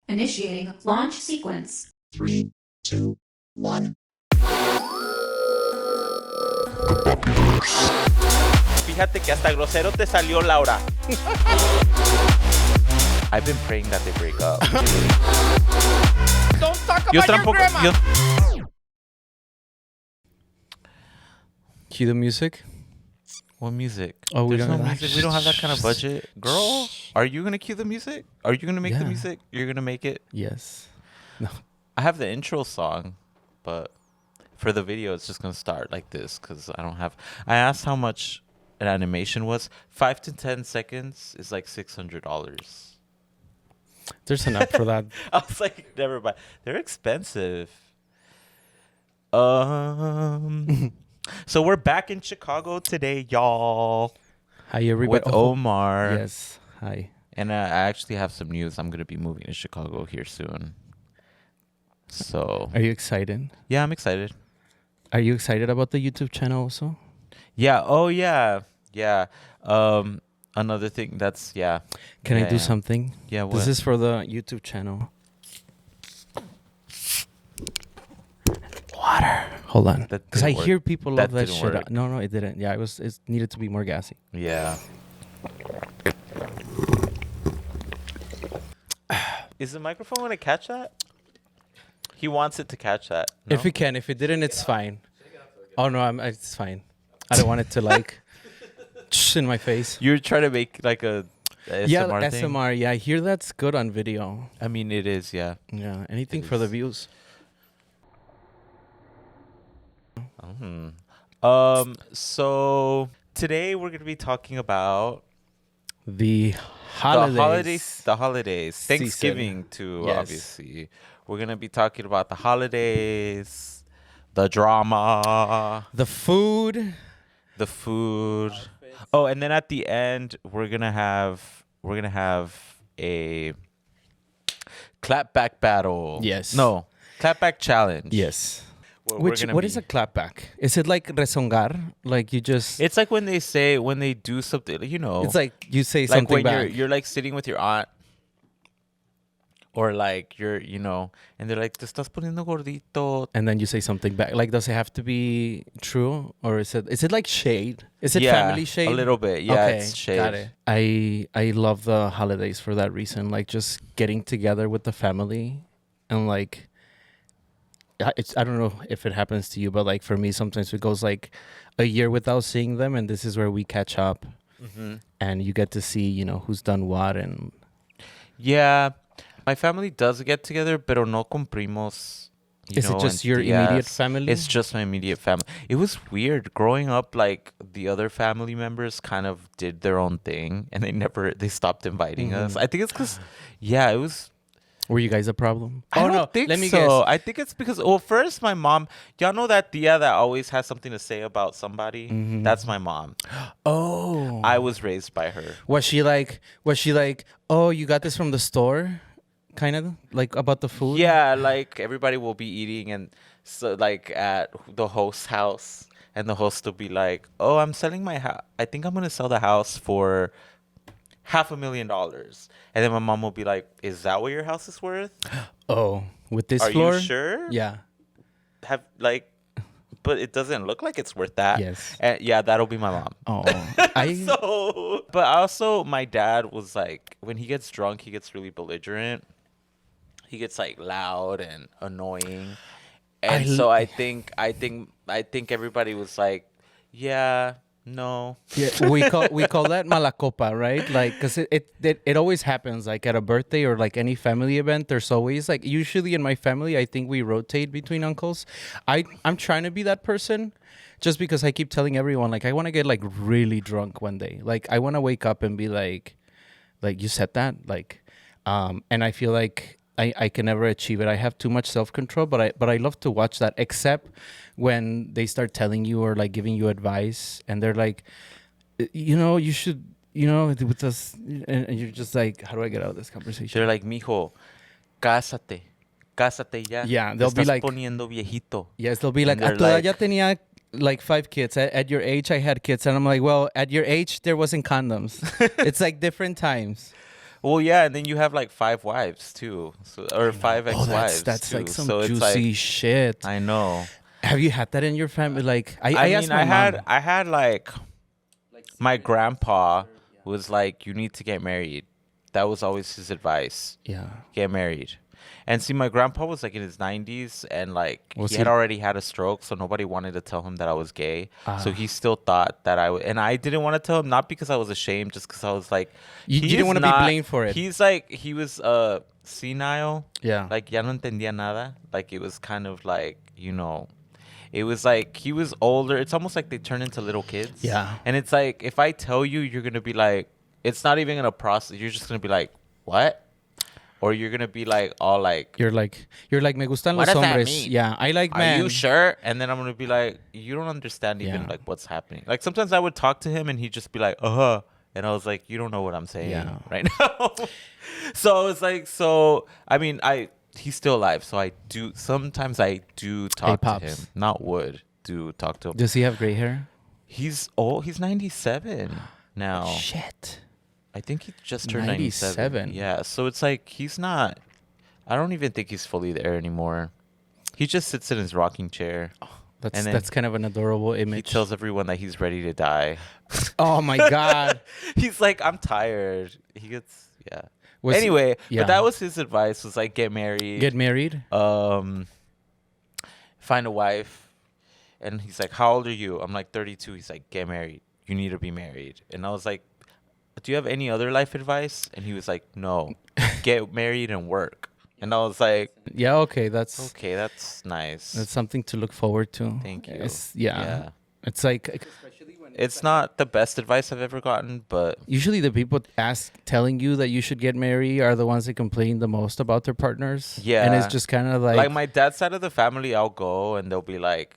Initiating launch sequence. 3, 2, 1. Fíjate que hasta grosero te salió, Laura. I've been praying that they break up. Don't talk about your grandma. Cue the music. What music? Oh, we There's don't no have music. We don't have that kind of budget. Girl, are you going to cue the music? Are you going to make the Yeah. music? You're going to make it? Yes. I have the intro song, but for the video, it's just going to start like this because I don't have... I asked how much an animation was. 5 to 10 seconds is like $600. There's an app for that. I was like, never mind. They're expensive. So we're back in Chicago today, y'all. Hi, everybody. With Omar. Yes. Hi. And I actually have some news. I'm going to be moving to Chicago here soon. So, Are you excited? yeah, I'm excited. Are you excited about the YouTube channel also? Yeah. Oh, yeah. Yeah. Another thing that's, yeah. Can I Yeah, do yeah. something? Yeah, what? This is for the YouTube channel. Water. Hold on. That Because I didn't work. hear people That love that didn't shit. work. No, it didn't. Yeah, it needed to be more gassy. Yeah. Is the microphone going to catch that? He wants it to catch that. No? If it can. If it didn't, it's fine. Oh, no, it's fine. I don't want it to like in my face. You're trying to make like a SMR Yeah, thing? SMR. Yeah, I hear that's good on video. I mean, it is, yeah. Yeah, anything It for the is. views. So today we're going to be talking about The holidays. the holidays. Season. Thanksgiving too, Yes. obviously. We're going to be talking about the holidays, the drama, The food. the food. Oh, and then at the end we're going to have a clapback battle. Yes. No, clapback challenge. Yes. Where we're gonna What is a clapback? Is it like rezongar? Like you just... It's like when they do something, you know. It's like you say like something when back. you're like sitting with your aunt, or like you're, and they're like, "Te estás poniendo gordito." And then you say something back. Like, does it have to be true? Or is it like shade? Is it Yeah, family shade? a little bit. Yeah, Okay, it's shade. got it. I love the holidays for that reason. Like just getting together with the family and like... I don't know if it happens to you, but like for me, sometimes it goes like a year without seeing them, and this is where we catch up, and you get to see who's done what. And Yeah, my family does get together, pero no con primos. Is it just and your immediate tías. family? It's just my immediate family. It was weird growing up. Like the other family members kind of did their own thing, and they stopped inviting us. I think it's because, yeah, it was. Were you guys a problem? I don't think let me so. guess. I think it's because, first my mom, y'all know that tia that always has something to say about somebody? That's my mom. Oh, I was raised by her. was she like? Oh, you got this from the store, kind of like about the food. Yeah, like everybody will be eating and so like at the host's house, and the host will be like, "Oh, I'm selling my house. I think I'm going to sell the house for $500,000. And then my mom will be like, "Is that what your house is worth? Oh, with this Are floor. you sure? Yeah. But it doesn't look like it's worth that." Yes. And yeah, that'll be my mom. Oh, But also my dad was like, when he gets drunk, he gets really belligerent. He gets like loud and annoying. And so I think everybody was like, yeah, no. Yeah, we call that malacopa, right? Like, because it always happens, like at a birthday or like any family event. There's always like, usually in my family, I think we rotate between uncles. I'm trying to be that person, just because I keep telling everyone like I want to get like really drunk one day. Like I want to wake up and be like you said that, like, and I feel like I can never achieve it. I have too much self-control, but I love to watch that, except when they start telling you or like giving you advice and they're like, you should, with us, and you're just like, how do I get out of this conversation? They're like, "Mijo, cásate ya. Yeah, they'll Te be estás like- poniendo viejito." Yes, they'll be like, And "A they're tu edad like- ya tenía like 5 kids. At your age, I had kids." And I'm like, well, at your age, there wasn't condoms. It's like different times. Well, yeah, and then you have like 5 wives too, so or 5 Oh, ex-wives that's too. like some So it's juicy like shit. I know. Have you had that in your family? Like I I asked mean, my mom. I had like my grandpa was like, you need to get married. That was always his advice. Yeah. Get married. And see, my grandpa was like in his 90s and like Was he he- had already had a stroke, so nobody wanted to tell him that I was gay. So Ah. he still thought that I would, and I didn't want to tell him, not because I was ashamed, just because I was like, You he didn't is want to be not- blamed for it. He's like, he was senile. Yeah. Like, ya no entendía nada. Like, it was kind of like, you know, it was like he was older. It's almost like they turn into little kids. Yeah. And it's like, if I tell you, you're going to be like, it's not even going to process. You're just going to be like, what? Or you're going to be like, all like, You're like me gustan what los does that hombres. mean? Yeah, I like are men. you sure? And then I'm going to be like, you don't understand even Yeah. like what's happening. Like sometimes I would talk to him and he'd just be like, uh-huh. And I was like, you don't know what I'm saying Yeah. right now. So it's like, so, I mean, he's still alive. So sometimes I do talk to Pops. him. Not would, do talk to him. Does he have gray hair? He's old. He's 97 now. Shit. I think he just turned 97. 97. Yeah. So it's like he's not. I don't even think he's fully there anymore. He just sits in his rocking chair. And then That's kind of an adorable He image. tells everyone that he's ready to die. Oh my god. He's like, I'm tired. He gets yeah. Was he- Anyway, yeah. but that was his advice. Was like get married. Get married? Find a wife. And he's like, how old are you? I'm like 32. He's like, get married. You need to be married. And I was like, do you have any other life advice? And he was like, no, get married and work. And I was like, Yeah, okay, that's nice. something to look forward to. Thank you. Yeah. It's like It's not the best advice I've ever gotten, but usually the people telling you that you should get married are the ones that complain the most about their partners. Yeah. And it's just kind of like my dad's side of the family, I'll go and they'll be like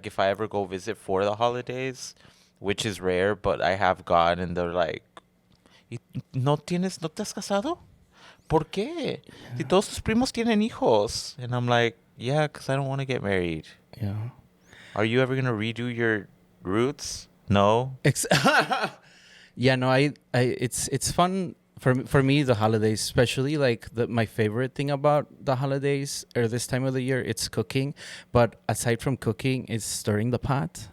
if I ever go visit for the holidays, which is rare, but I have gone, and they're like, no te has casado? ¿Por qué? Si todos tus primos tienen hijos. And I'm like, yeah, because I don't want to get married. yeah. Are you ever going to redo your roots? No. Yeah, no, it's fun for me, the holidays, especially like my favorite thing about the holidays or this time of the year, it's cooking. But aside from cooking, it's stirring the pot.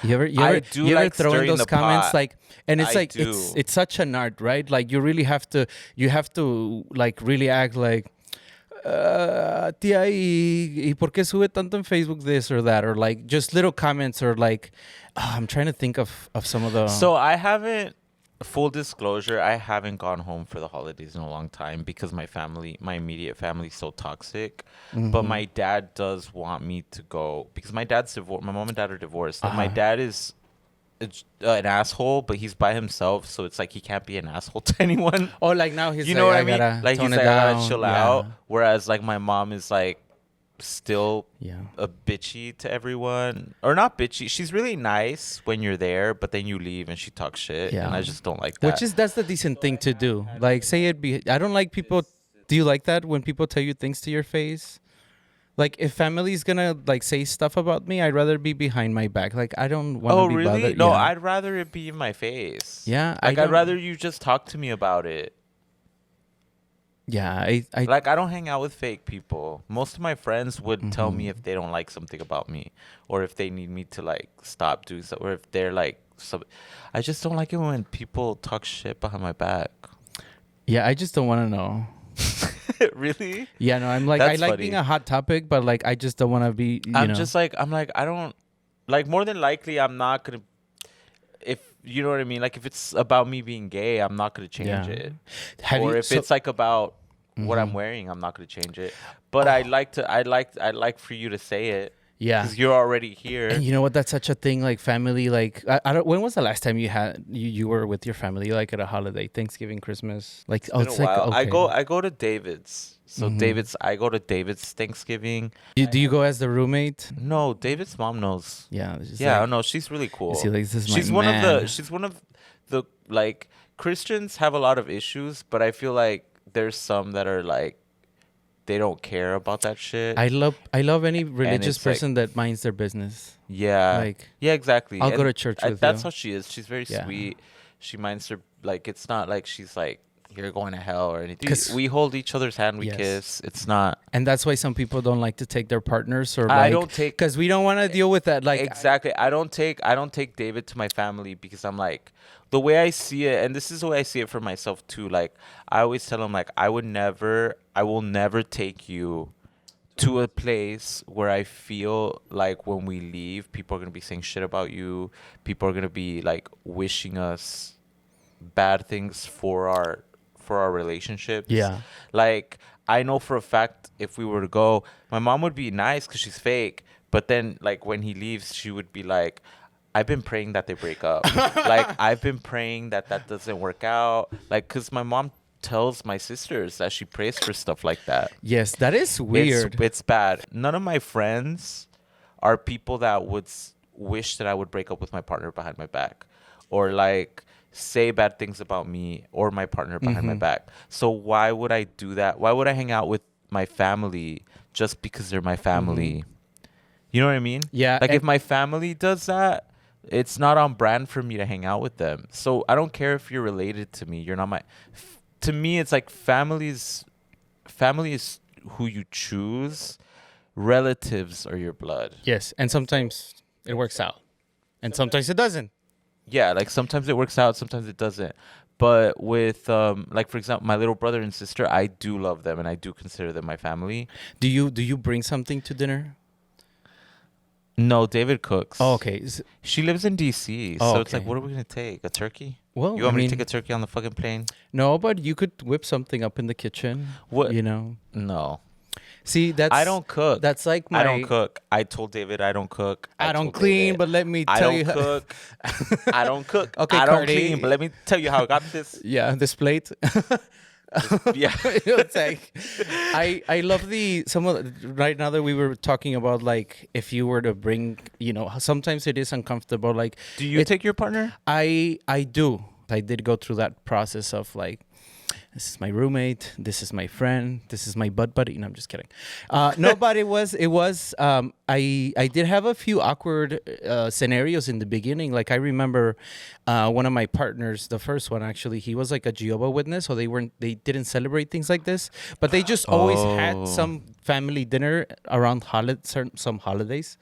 You ever throw in stirring those the comments pot. like, and it's I like do. it's such an art, right? Like you have to like really act like, tía, y por qué sube tanto en Facebook this or that, or like just little comments, or like, I'm trying to think of some of the. So I haven't, full disclosure, I haven't gone home for the holidays in a long time because my immediate family is so toxic. But my dad does want me to go because my dad's divorced. My mom and dad are divorced. And my dad is an asshole, but he's by himself, so it's like he can't be an asshole to anyone. Oh, like now he's You know what I mean? gotta Like tone he's it like, I gotta down. chill Yeah. out. Whereas like my mom is like still Yeah. a bitchy to everyone, or not bitchy. She's really nice when you're there, but then you leave and she talks shit, Yeah. and I just don't like that. That's the decent thing to do. Like say it be. I don't like people. Do you like that when people tell you things to your face? Like if family's gonna like say stuff about me, I'd rather be behind my back. Like I don't want to Oh be really? bothered. No, Yeah. I'd rather it be in my face. Yeah, Like I'd don't- rather you just talk to me about it. Yeah, I Like I don't hang out with fake people. Most of my friends would tell me if they don't like something about me, or if they need me to like stop doing so, or if they're like I just don't like it when people talk shit behind my back. I just don't want to know. Really? Yeah, no, I'm like That's I like funny. being a hot topic, but like I just don't want to be. I'm like I don't like, more than likely I'm not gonna, if you know what I mean, like if it's about me being gay, I'm not gonna change it. Or if it's like about what I'm wearing, I'm not gonna change it. But I'd like for you to say it. Yeah. Because you're already here. And you know what? That's such a thing. Like family. Like I don't. When was the last time you were with your family? Like at a holiday, Thanksgiving, Christmas. Like Been a it's while. like okay. I go to David's. So I go to David's Thanksgiving. Do you go as the roommate? No, David's mom knows. Yeah. it's just Yeah, like- no, she's really cool. See, like, this is my she's one man. of the like, Christians have a lot of issues, but I feel like there's some that are like, they don't care about that shit. I love any religious it's like- person that minds their business. Yeah. Like, yeah, exactly. I'll go to church with that's you. how she is. She's very Yeah. sweet. She minds her, like, it's not like she's like, you're going to hell or anything. 'Cause- We hold each other's hand, we Yes. kiss. It's not. And that's why some people don't like to take their partners or I like, don't take because we don't want to deal with that. Like, exactly. I don't take David to my family because I'm like, the way I see it, and this is the way I see it for myself too. Like, I always tell him, like, I will never take you to a place where I feel like when we leave, people are gonna be saying shit about you. People are gonna be like wishing us bad things for our relationships. Yeah. Like, I know for a fact if we were to go, my mom would be nice because she's fake. But then, like, when he leaves, she would be like, I've been praying that they break up. Like, I've been praying that doesn't work out. Like, because my mom tells my sisters that she prays for stuff like that. yes, that is weird. It's bad. None of my friends are people that would wish that I would break up with my partner behind my back, or like say bad things about me or my partner behind my back. So why would I do that? Why would I hang out with my family just because they're my family? You know what I mean? Yeah, Like, and- if my family does that, it's not on brand for me to hang out with them. So I don't care if you're related to me. You're not my. To me, it's like family is who you choose. Relatives are your blood. Yes, and sometimes it works out, and sometimes it doesn't. Yeah, like sometimes it works out, sometimes it doesn't. But with like, for example, my little brother and sister, I do love them and I do consider them my family. Do you bring something to dinner? No, David cooks. Oh, okay. She lives in DC, Oh, so it's like, okay. what are we gonna take? A turkey? Well, You want I me mean, to take a turkey on the fucking plane? no, but you could whip something up in the kitchen. What? You know. No, See, that's I don't cook. That's like my. I don't cook. I told David I don't cook. I don't told clean, David, but let me I tell don't you. cook. I don't cook. Okay, I don't Cardi. clean, but let me tell you how I got this. Yeah, this plate. Yeah. It's like, I love some of right now that we were talking about, like, if you were to bring, sometimes it is uncomfortable. Like, Do you take your partner? I do. I did go through that process of like, this is my roommate, this is my friend, this is my butt buddy. No, I'm just kidding. No, but it was. I did have a few awkward scenarios in the beginning. Like, I remember one of my partners, the first one actually, he was like a Jehovah Witness, so they didn't celebrate things like this, but they just always had some family dinner around some holidays.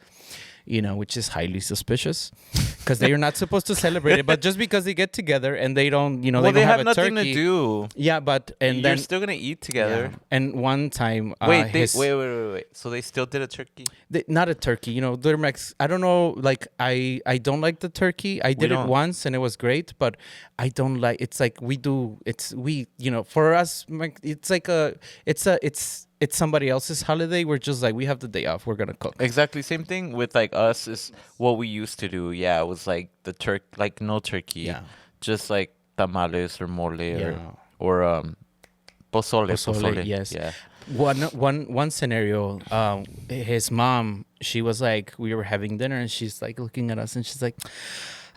Which is highly suspicious because they are not supposed to celebrate it. But just because they get together and they don't, they don't have have a nothing turkey. to do. Yeah, but You're then still gonna eat together. yeah. And one time, Wait, wait. So they still did a turkey? not a turkey. They're I don't know. Like, I don't like the turkey. I did it don't. once and it was great, but I don't like. It's like for us, it's like it's somebody else's holiday. We're just like, we have the day off. We're gonna cook. Exactly. Same thing with like us is what we used to do. Yeah, it was like like no turkey. Yeah. Just like tamales or mole Yeah. or pozole. Pozole, yes. Yeah. One scenario, his mom, she was like, we were having dinner and she's like looking at us and she's like,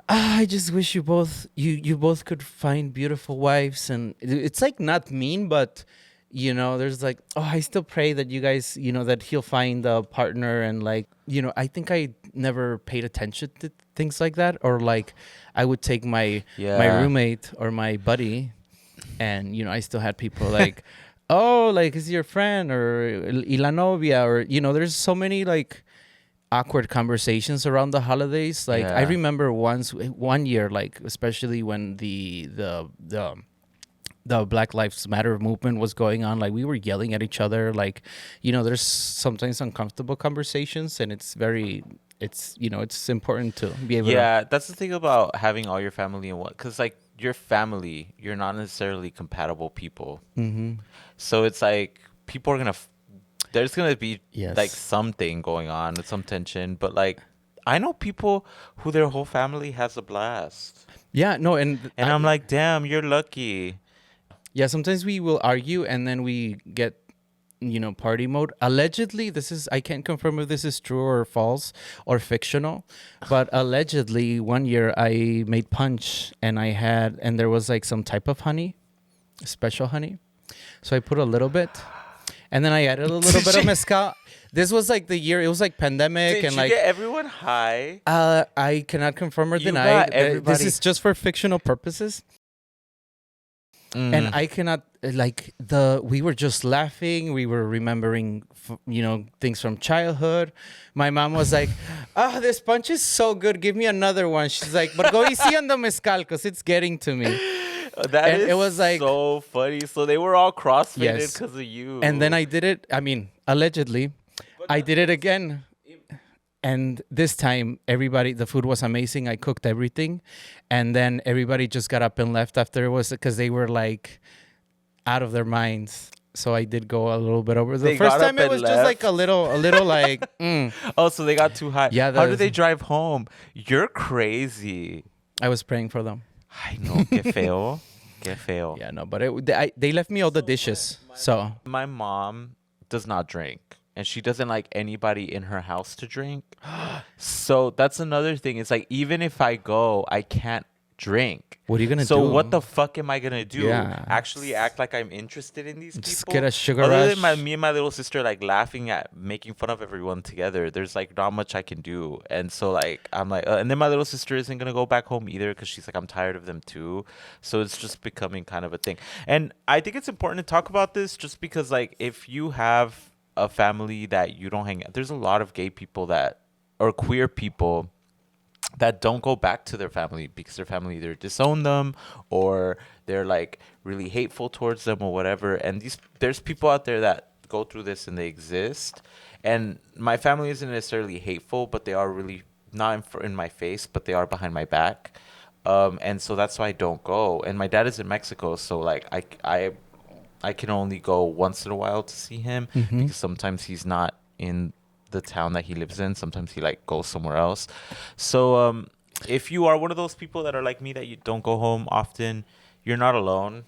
I just wish you both could find beautiful wives. And it's like not mean, but there's like, I still pray that you guys, that he'll find a partner. And like, I think I never paid attention to things like that. Or like, I would take my roommate or my buddy, and I still had people like, oh, like, is your friend or y la novia, or there's so many like awkward conversations around the holidays. Like, I Yeah. remember one year, like, especially when the Black Lives Matter movement was going on, like, we were yelling at each other. Like, there's sometimes uncomfortable conversations, and it's important to be able Yeah, that's the thing about having all your family in one. Because like your family, you're not necessarily compatible people. Mm-hmm. So it's like people are there's gonna be Yes. like something going on, some tension. But like, I know people who their whole family has a blast, Yeah, no, and I'm like, damn, you're lucky. yeah, sometimes we will argue and then we get, party mode. Allegedly, I can't confirm if this is true or false or fictional, but allegedly one year I made punch and there was like some type of honey, special honey. So I put a little bit and then I added a little bit of mezcal. This was like the year. It was like pandemic Did and you like get everyone high? I cannot confirm or You deny. got This everybody- is just for fictional purposes. And I cannot we were just laughing. We were remembering, things from childhood. My mom was like, "Oh, this punch is so good. Give me another one." She's like, "But go easy on the mezcal because it's getting to me." That And is it was like- so funny. So they were all crossfaded Yes. because of you. And then I did it. I mean, allegedly, I did it again. And this time, the food was amazing. I cooked everything. And then everybody just got up and left after it was because they were like out of their minds. So I did go a little bit over. The They first got time up it was and just like left? a little like, Oh, so they got too high. Yeah, How that did they is- drive home? You're crazy. I was praying for them. I know. Que feo. Que feo. Yeah, no, but they left me all the dishes. So My mom does not drink, and she doesn't like anybody in her house to drink. So that's another thing. It's like, even if I go, I can't drink. what are you gonna do? So what the fuck am I gonna do? Yeah. Actually act like I'm interested in these people? Just get a sugar Other than rush. me and my little sister like laughing at making fun of everyone together, there's like not much I can do. And so like I'm like, and then my little sister isn't gonna go back home either because she's like, I'm tired of them too. So it's just becoming kind of a thing. And I think it's important to talk about this just because like if you have a family that you don't hang out, there's a lot of gay people or queer people that don't go back to their family because their family either disown them or they're like really hateful towards them or whatever. And there's people out there that go through this and they exist. And my family isn't necessarily hateful, but they are really not in my face, but they are behind my back. And so that's why I don't go. And my dad is in Mexico, so like I can only go once in a while to see him because sometimes he's not in the town that he lives in. Sometimes he like goes somewhere else. So if you are one of those people that are like me that you don't go home often, you're not alone.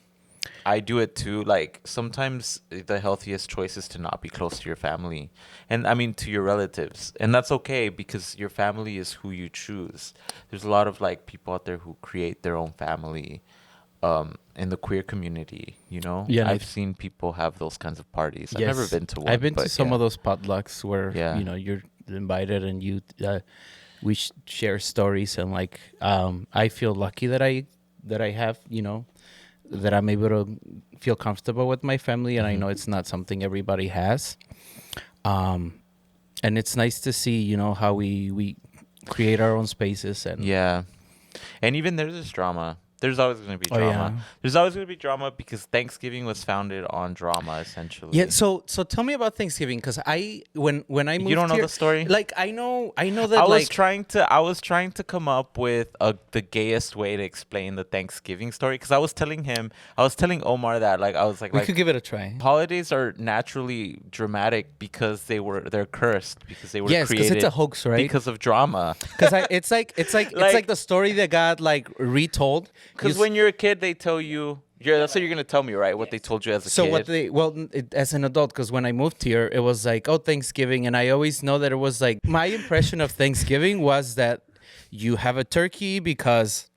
I do it too. Like sometimes the healthiest choice is to not be close to your family, and I mean to your relatives, and that's okay because your family is who you choose. There's a lot of like people out there who create their own family in the queer community, Yeah, I've seen people have those kinds of parties. I've Yes. never been to one. I've been to but some yeah. of those potlucks where Yeah. you're invited and we share stories and like I feel lucky that I have that I'm able to feel comfortable with my family, and I know it's not something everybody has. And it's nice to see how we create our own spaces and Yeah. And even there's this drama. There's always going to be Oh, drama. yeah. There's always going to be drama because Thanksgiving was founded on drama, essentially. Yeah, so tell me about Thanksgiving, because when I moved You don't know here, the story? Like I know that I like was trying to come up with the gayest way to explain the Thanksgiving story because I was telling Omar that like I was like we could give it a try. holidays are naturally dramatic because they're cursed because they were Yes, 'cause created it's a hoax, right? because of drama. Because it's like it's Like- like the story that got like retold. Because when you're a kid, they tell you. That's what you're gonna tell me, right? What they told you as a kid. As an adult, because when I moved here, it was like, oh, Thanksgiving, and I always know that it was like my impression of Thanksgiving was that you have a turkey because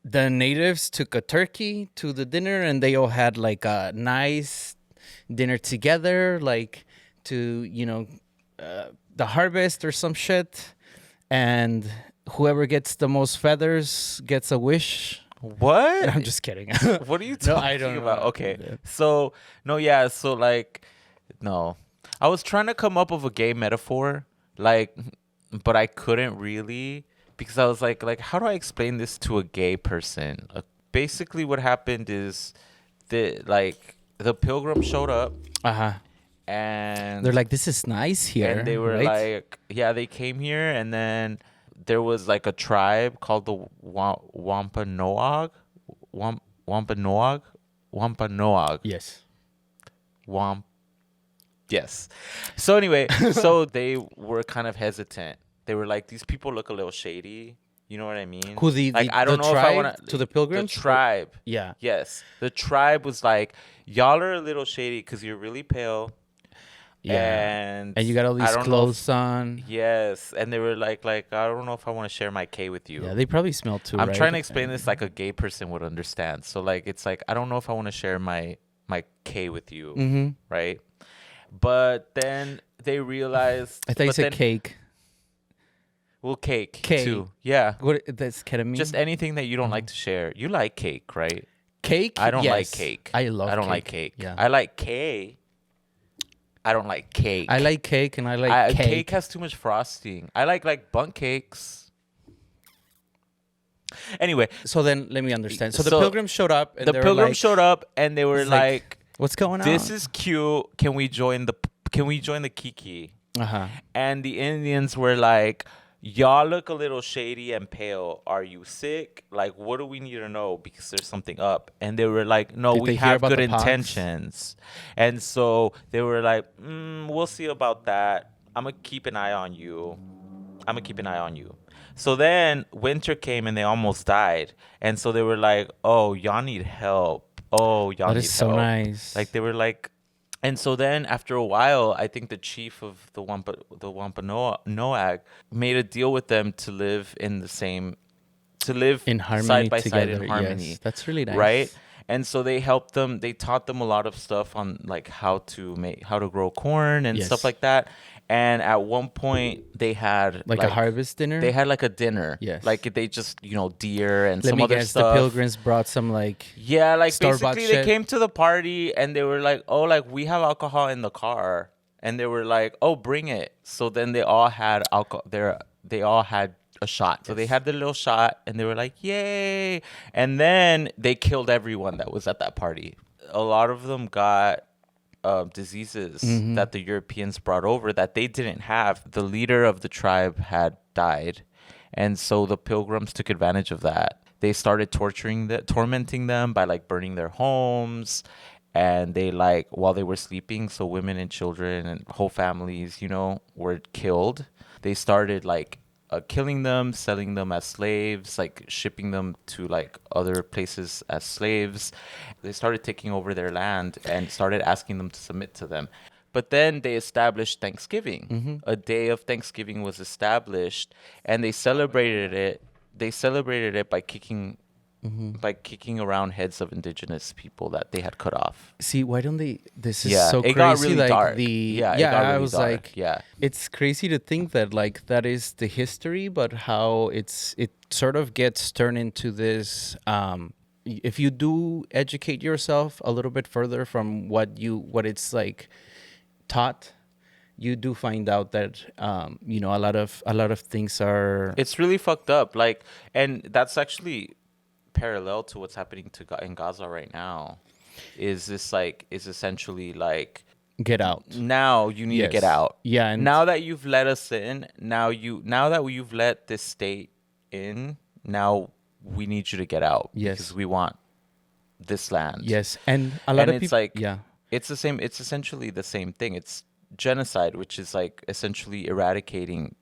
the natives took a turkey to the dinner and they all had like a nice dinner together, like to the harvest or some shit, and whoever gets the most feathers gets a wish. What? I'm just kidding. What are you talking I don't know. about? Okay. Yeah. So, no, yeah. So, like, no. I was trying to come up with a gay metaphor, like, but I couldn't really because I was like, how do I explain this to a gay person? Basically, what happened is the pilgrim showed up Uh-huh. and They're like, this is nice here. and they were right? like, yeah, they came here and then there was like a tribe called the Wampanoag. Wampanoag. Yes. Yes. So anyway, so they were kind of hesitant. They were like, these people look a little shady. You know what I mean? Who the I don't the know if I tribe want to the pilgrims? The tribe. Yeah. Yes. The tribe was like, y'all are a little shady because you're really pale. Yeah. And And you got all I these don't know clothes on. Yes, and they were like I don't know if I want to share my K with you. Yeah, they probably smell too. I'm right? trying to explain this like a gay person would understand. So like it's like I don't know if I want to share my my K with you, Mm-hmm. right? But then they realized. I thought you but said then, cake. Well, cake Cake. too. Yeah. What? That's ketamine. Just anything that you don't like to share. You like cake, right? Cake. I don't like Yes. cake. I love. I don't cake. like cake. Yeah. I like K. I don't like cake. I like cake and I like cake. Cake has too much frosting. I like bun cakes. Anyway, So then let me understand. So the So, pilgrims showed up and the they were pilgrims like, showed up and they were it's like, like, "What's going on?" "This is cute. Can we join the Kiki?" Uh-huh. And the Indians were like, "Y'all look a little shady and pale. Are you sick? Like, what do we need to know? Because there's something up." And they were like, "No, Did we they hear have about good the pox? intentions." And so they were like, "We'll see about that. I'm going to keep an eye on you. I'm going to keep an eye on you." So then winter came and they almost died. And so they were like, "Oh, y'all need help. Oh, y'all That need is so help." nice. Like they were like, and so then after a while, I think the chief of the Wampanoag made a deal with them to live in harmony side by side together. in harmony. Yes, that's really nice. Right? And so they helped them. They taught them a lot of stuff on like how to grow corn and Yes. stuff like that. And at one point, they had Like a harvest dinner? They had like a dinner. Yes. Like they just deer and Let some me other guess. stuff. The pilgrims brought some like. Yeah, like store-bought basically they shit. came to the party and they were like, "Oh, like we have alcohol in the car," and they were like, "Oh, bring it." So then they all had alcohol. They all had a shot. So they had the little shot and they were like, "Yay!" And then they killed everyone that was at that party. A lot of them got diseases that the Europeans brought over that they didn't have. The leader of the tribe had died, and so the pilgrims took advantage of that. They started tormenting them by like burning their homes, and they like while they were sleeping. So women and children and whole families, were killed. They started like killing them, selling them as slaves, like shipping them to like other places as slaves. They started taking over their land and started asking them to submit to them. But then they established Thanksgiving. A day of Thanksgiving was established, and they celebrated it. They celebrated it by kicking around heads of indigenous people that they had cut off. See, why don't they? This is Yeah, so it crazy. got really like dark. the Yeah, it got I really was dark. like, Yeah. it's crazy to think that like that is the history, but how it sort of gets turned into this. If you do educate yourself a little bit further from what it's like taught, you do find out that a lot of things are. It's really fucked up. Like, and that's actually parallel to what's happening in Gaza right now. Is essentially like Get out. now you need to get Yes. out. Yeah, and now that you've let us in, now that you've let this state in, now we need you to get out. Yes. Because we want this land. Yes, and a lot And of it's people. like Yeah. it's the same. It's essentially the same thing. It's genocide, which is like essentially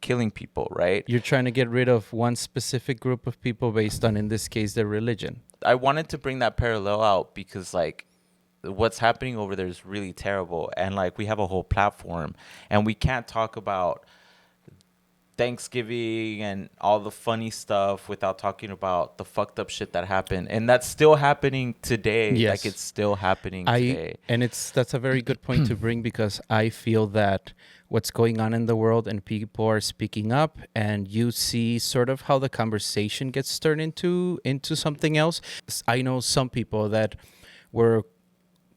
killing people, right? You're trying to get rid of one specific group of people based on, in this case, their religion. I wanted to bring that parallel out because like what's happening over there is really terrible, and like we have a whole platform and we can't talk about Thanksgiving and all the funny stuff without talking about the fucked up shit that happened, and that's still happening today. Yes. Like it's still happening today. And that's a very good point to bring, because I feel that what's going on in the world and people are speaking up, and you see sort of how the conversation gets turned into something else. I know some people that were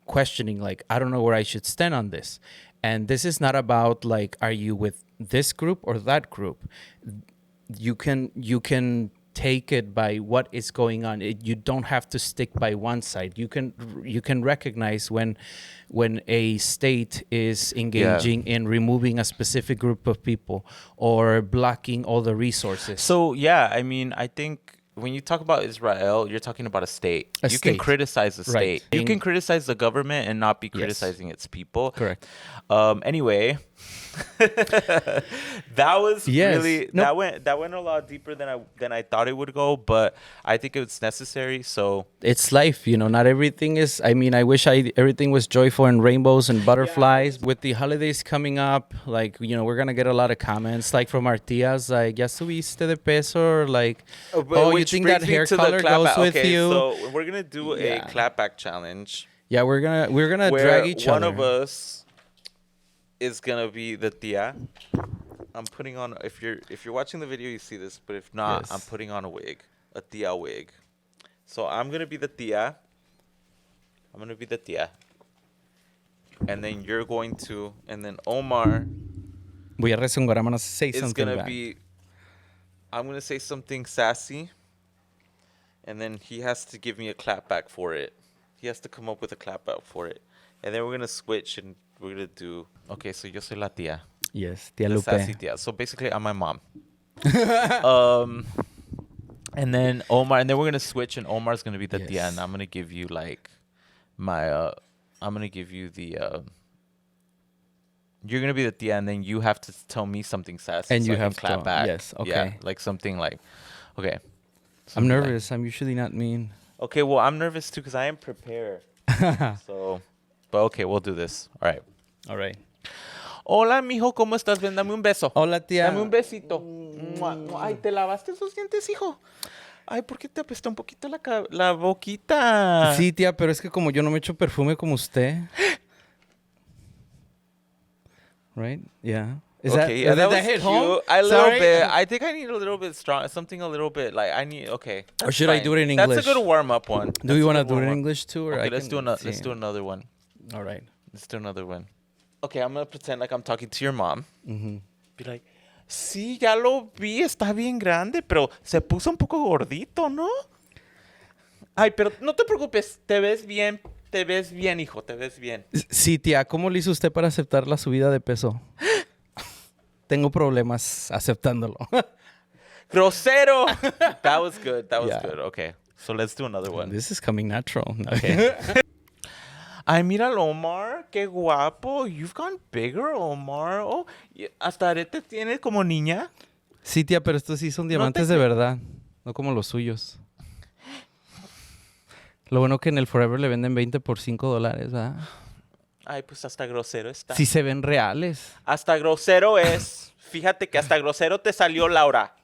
questioning, like, I don't know where I should stand on this. And this is not about like, are you with this group or that group? You can take it by what is going on. You don't have to stick by one side. You can recognize when a state is engaging in removing a specific group of people or blocking all the resources. So yeah, I mean, I think when you talk about Israel, you're talking about a state. You can state. criticize the state. Right. You can criticize the government and not be criticizing its people. Correct. Anyway, that was Yes. really No. that went a lot deeper than I thought it would go, but I think it's necessary. So It's life, not everything is. I mean, I wish everything was joyful and rainbows and butterflies. With the holidays coming up, like, we're gonna get a lot of comments, like from our tias, like, ya subiste de peso, or like, oh, you which think that brings me hair to the color goes clapback. with Okay, you? so we're gonna do Yeah. a clapback challenge. Yeah, we're gonna where drag each one other. of us is gonna be the tia. I'm putting on if you're watching the video you see this, but if not, I'm Yes. putting on a tia wig. So I'm gonna be the tia. And then you're going to, and then Omar Voy a rezongar. I'm gonna say is something gonna back. be. I'm gonna say something sassy, and then he has to give me a clapback for it. He has to come up with a clapback for it, and then we're gonna switch and we're gonna do. Okay, so yo soy la tía, Yes, Tia the Lupe. sassy tía. So basically, I'm my mom. And then Omar, and then we're gonna switch, and Omar's gonna be the tia, Yes. and I'm gonna give you like my. I'm gonna give you the. You're gonna be the tia, and then you have to tell me something sassy. And so you I can have to- clap back. yes, Yeah, okay. like something like, okay. I'm Something like- nervous. I'm usually not mean. okay, well, I'm nervous too because I am prepared. So, but okay, we'll do this. All right. All right. Hola, mijo, ¿cómo estás? Ven, dame un beso. Hola, tía. Dame un besito. Mua, mua. Ay, ¿te lavaste esos dientes, hijo? Ay, ¿por qué te apesta un poquito la boquita? Sí, tía, pero es que como yo no me echo perfume como usted. Right? Yeah. Is Okay, that, yeah, that did was hit cute. home? A little Sorry. bit. I think I need a little bit strong. Something a little bit like I need. Okay. Or that's should I fine. do it in That's English? a good warm up one. Do you want want to do it in English too? Or Okay, I let's can let's see. do another one. All right. Let's do another one. Okay, I'm gonna pretend like I'm talking to your mom. Mm-hmm. Be like, sí, ya lo vi, está bien grande, pero se puso un poco gordito, ¿no? Ay, pero no te preocupes, te ves bien, hijo, te ves bien. Sí, tía, ¿cómo le hizo usted para aceptar la subida de peso? Tengo problemas aceptándolo. Grosero. That was good. That was Yeah. good. Okay, so let's do another one. This is coming natural. Okay. Ay, mira, Omar, qué guapo. You've gone bigger, Omar. Oh, hasta arete tiene como niña. Sí, tía, pero estos sí son diamantes de verdad, no como los suyos. Lo bueno que en el Forever le venden 20 por $5, ¿verdad? Ay, pues hasta grosero está. Sí se ven reales. Hasta grosero es. Fíjate que hasta grosero te salió, Laura.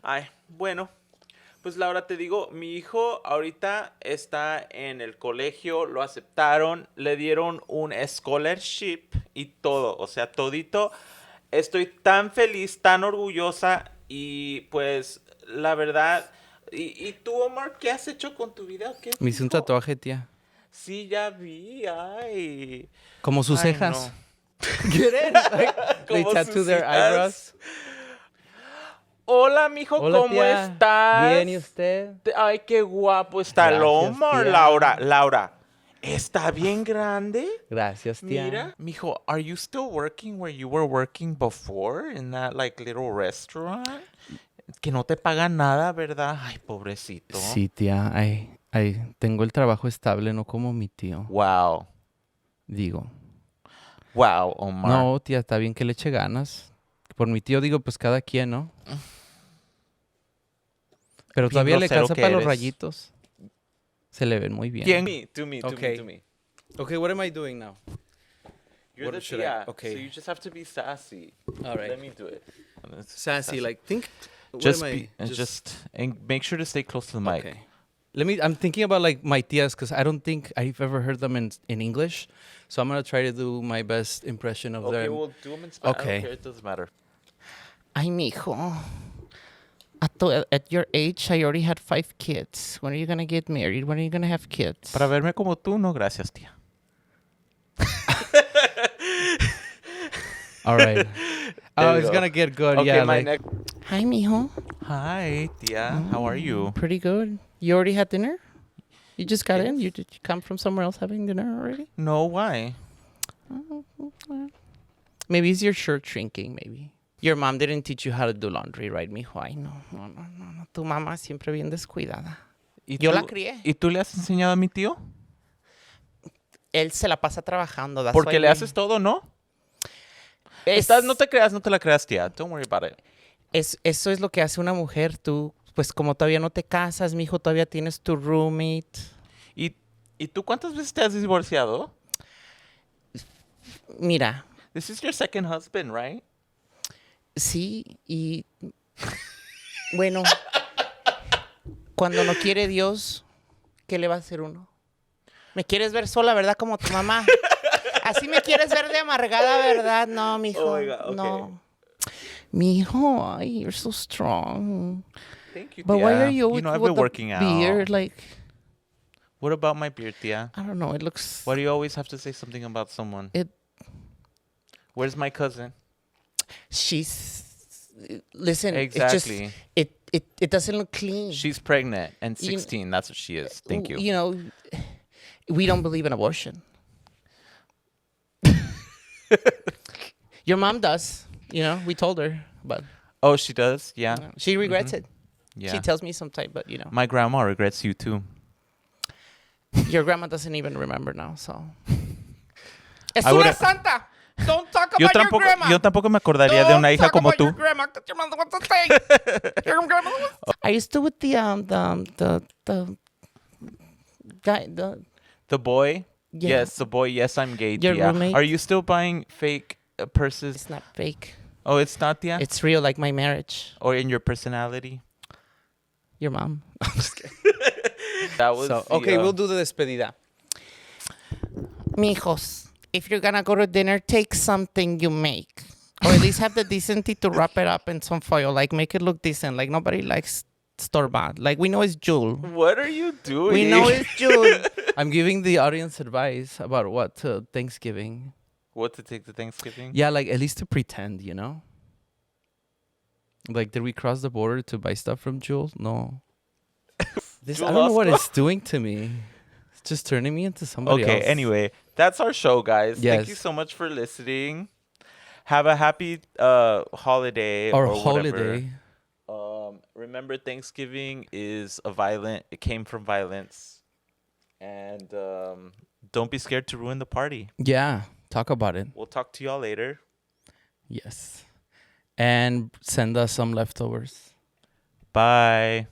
Ay, bueno. Pues Laura, te digo, mi hijo ahorita está en el colegio, lo aceptaron, le dieron un scholarship y todo, o sea, todito. Estoy tan feliz, tan orgullosa y pues la verdad... ¿Y tú, Omar, qué has hecho con tu vida? ¿Qué, Me hice un hijo? tatuaje, tía. Sí, ya vi, ay. Como sus Ay, cejas. no. Get it? Like, they Como tattoo sus their cejas. eyebrows. Hola, mijo, Hola, ¿cómo tía. estás? Bien, ¿y usted? Ay, qué guapo está el Gracias, Omar, tía. Laura, ¿está bien grande? Gracias, tía. Mira, mijo, are you still working where you were working before in that like little restaurant? Que no te pagan nada, ¿verdad? Ay, pobrecito. Sí, tía. Ay, tengo el trabajo estable, no como mi tío. Wow. Digo. Wow, Omar. No, tía, está bien que le eche ganas. Por mi tío digo, pues cada quien, ¿no? Pero Bien todavía le grosero alcanza que para los eres. rayitos. Se le ven muy bien. ¿Quién? To me. Okay. Okay, what am I doing now? You're What the should I- tia, okay. so you just have to be sassy. All right. Let me do it. Sassy, like think. what Just am I- be, and just and make sure to stay close to the mic. Okay. I'm thinking about like my tias because I don't think I've ever heard them in English. So I'm gonna try to do my best impression of Okay, them. we'll do them in Spanish. Okay. I don't care, it doesn't matter. Ay, mijo. At your age, I already had 5 kids. When are you gonna get married? When are you gonna have kids? Para verme como tú, no, gracias, tía. All right. There you It's go. gonna get good. Okay, yeah. my Like, next. Hi, mijo. Hi, tia. How are you? Pretty good. You already had dinner? You just got in? Did you come from somewhere else having dinner already? No, why? Maybe it's your shirt shrinking, maybe. Your mom didn't teach you how to do laundry, right, mijo? Ay, no. Tu mamá siempre bien descuidada. ¿Y Yo tú- la crié. ¿Y tú le has enseñado a mi tío? Él se la pasa trabajando. that's Porque why le we- haces todo, ¿no? Es- No te creas, no te la creas, tía. Don't worry about it. Eso es lo que hace una mujer. Tú, pues como todavía no te casas, mijo, todavía tienes tu roommate. ¿Y tú cuántas veces te has divorciado? Mira, This is your second husband, right? sí, y bueno, cuando no quiere Dios, ¿qué le va a hacer uno? Me quieres ver sola, ¿verdad? Como tu mamá. Así me quieres ver de amargada, ¿verdad? No, mijo. Oh my God, okay. No. Mijo, ay, you're so strong. Thank you, But why Tia. are you You know, I've with been the working out. beard? Like, What about my beard, Tia? I don't know. It looks. Why do you always have to say something about someone? Where's my cousin? She's. Listen. Exactly. It's just, it doesn't look clean. She's pregnant and 16. That's what she is. Thank you. You know, we don't believe in abortion. Your mom does. You know, we told her, but Oh, she does? Yeah. she regrets it. Yeah. She tells me sometimes, but you know, My grandma regrets you too. your grandma doesn't even remember now. So, es I una would've- santa. Don't talk Yo about your tampoco, grandma. yo tampoco me acordaría de una hija como tú. Your grandma, 'cause your mother wants to say. Your grandma wants- Are you still with the guy? The boy? Yeah. Yes, the boy. Yes, I'm gay, Your Tia. roommate? Are you still buying fake purses? It's not fake. Oh, it's not, Tia? It's real, like my marriage. Or in your personality? Your mom. I'm just kidding. That was So, the, okay, we'll do the despedida. Mijos, if you're gonna go to dinner, take something you make. Or at least have the decency to wrap it up in some foil. Like, make it look decent. Like, nobody likes store-bought. Like, we know it's Jewel. What are you doing? We know it's Jewel. I'm giving the audience advice about what to Thanksgiving. What to take to Thanksgiving? Yeah, like at least to pretend, you know? Like, did we cross the border to buy stuff from Jewel? No. This, I don't know what it's doing to me. It's just turning me into somebody Okay, else. anyway, that's our show, guys. Yes. Thank you so much for listening. Have a happy holiday Or or holiday. whatever. Remember, Thanksgiving is it came from violence. And don't be scared to ruin the party. Yeah, talk about it. We'll talk to y'all later. Yes. And send us some leftovers. Bye.